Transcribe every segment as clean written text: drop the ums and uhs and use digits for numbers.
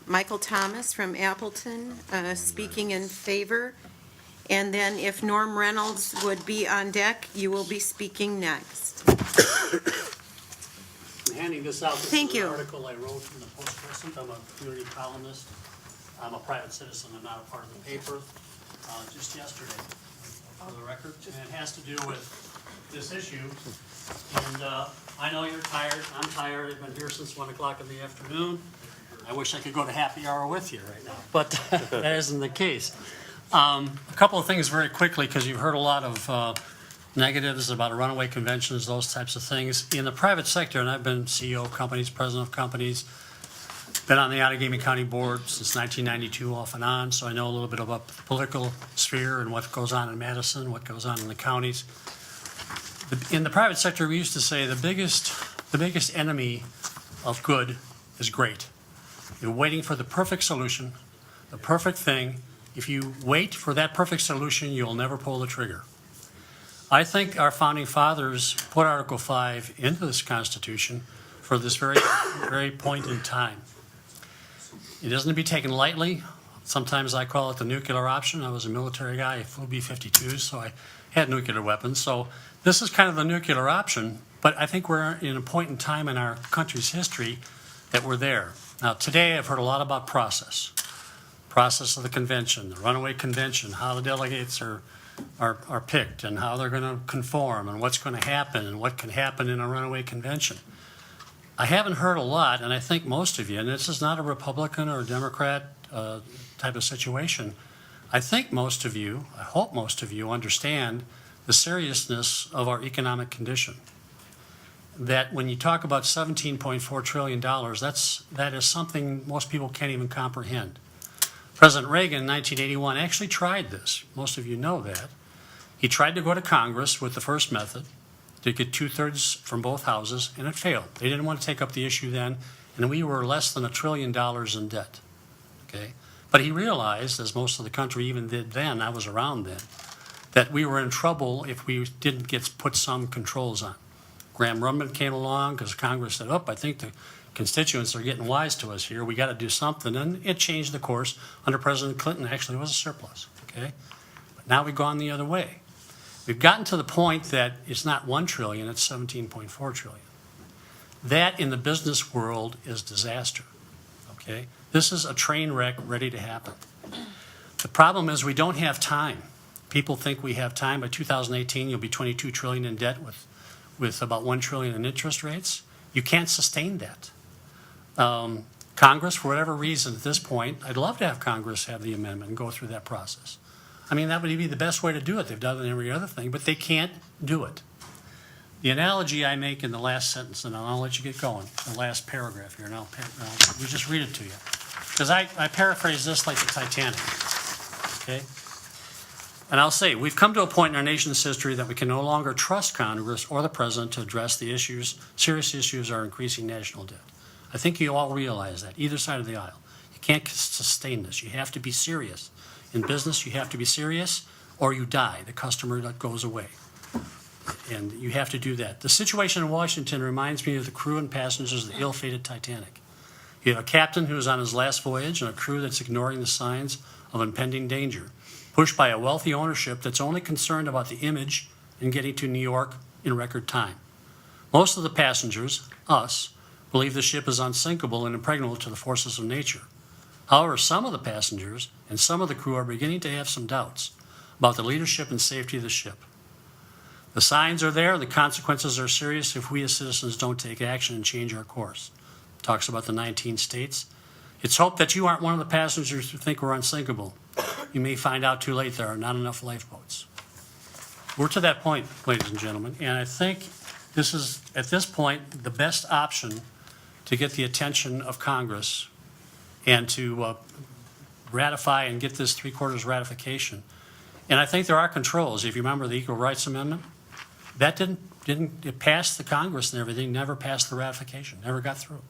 Michael Thomas from Appleton, speaking in favor. And then if Norm Reynolds would be on deck, you will be speaking next. I'm handing this out. This Thank is you. an article I wrote in the Post-Crescent. I'm a community columnist. I'm a private citizen. I'm not a part of the paper. Just yesterday, for the record. And it has to do with this issue. And I know you're tired. I'm tired. I've been here since 1 o'clock in the afternoon. I wish I could go to happy hour with you right now, but that isn't the case. A couple of things very quickly, because you've heard a lot of negatives about runaway conventions, those types of things. In the private sector, and I've been CEO of companies, president of companies, been on the Outagamie County Board since 1992 off and on, so I know a little bit about the political sphere and what goes on in Madison, what goes on in the counties. In the private sector, we used to say the biggest enemy of good is great. You're waiting for the perfect solution, the perfect thing. If you wait for that perfect solution, you'll never pull the trigger. I think our founding fathers put Article 5 into this Constitution for this very point in time. It isn't to be taken lightly. Sometimes I call it the nuclear option. I was a military guy. I flew B-52s, so I had nuclear weapons. So this is kind of the nuclear option, but I think we're in a point in time in our country's history that we're there. Now, today I've heard a lot about process of the convention, the runaway convention, how the delegates are picked and how they're going to conform and what's going to happen and what can happen in a runaway convention. I haven't heard a lot, and I think most of you, and this is not a Republican or a Democrat type of situation, I think most of you, I hope most of you understand the seriousness of our economic condition. That when you talk about $17.4 trillion, that is something most people can't even comprehend. President Reagan in 1981 actually tried this. Most of you know that. He tried to go to Congress with the first method to get 2/3 from both houses, and it failed. They didn't want to take up the issue then, and we were less than $1 trillion in debt. Okay? But he realized, as most of the country even did then, I was around then, that we were in trouble if we didn't put some controls on. Graham Rumman came along because Congress said, I think the constituents are getting wise to us here. We got to do something. And it changed the course. Under President Clinton, actually, it was a surplus. Okay? But now we've gone the other way. We've gotten to the point that it's not $1 trillion, it's $17.4 trillion. That in the business world is disaster. Okay? This is a train wreck ready to happen. The problem is we don't have time. People think we have time. By 2018, you'll be $22 trillion in debt with about $1 trillion in interest rates. You can't sustain that. Congress, for whatever reason at this point, I'd love to have Congress have the amendment and go through that process. I mean, that would be the best way to do it. They've done it in every other thing, but they can't do it. The analogy I make in the last sentence, and I'll let you get going, the last paragraph here, and I'll just read it to you. Because I paraphrase this like the Titanic, okay? And I'll say, we've come to a point in our nation's history that we can no longer trust Congress or the president to address the serious issues our increasing national debt. I think you all realize that, either side of the aisle. You can't sustain this. You have to be serious. In business, you have to be serious or you die. The customer goes away. And you have to do that. The situation in Washington reminds me of the crew and passengers of the ill-fated Titanic. You have a captain who is on his last voyage and a crew that's ignoring the signs of impending danger, pushed by a wealthy ownership that's only concerned about the image and getting to New York in record time. Most of the passengers, us, believe the ship is unsinkable and impregnable to the forces of nature. However, some of the passengers and some of the crew are beginning to have some doubts about the leadership and safety of the ship. The signs are there, the consequences are serious if we as citizens don't take action and change our course. It talks about the 19 states. It's hoped that you aren't one of the passengers who think we're unsinkable. You may find out too late there are not enough lifeboats. We're to that point, ladies and gentlemen, and I think this is, at this point, the best option to get the attention of Congress and to ratify and get this 3/4 ratification. And I think there are controls. If you remember the Equal Rights Amendment, that it passed the Congress and everything, never passed the ratification, never got through.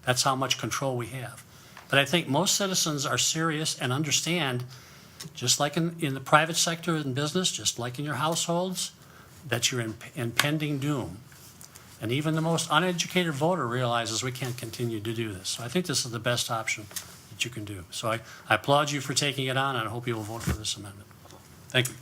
That's how much control we have. But I think most citizens are serious and understand, just like in the private sector and business, just like in your households, that you're in impending doom. And even the most uneducated voter realizes we can't continue to do this. So I think this is the best option that you can do. So I applaud you for taking it on, and I hope you will vote for this amendment. Thank you.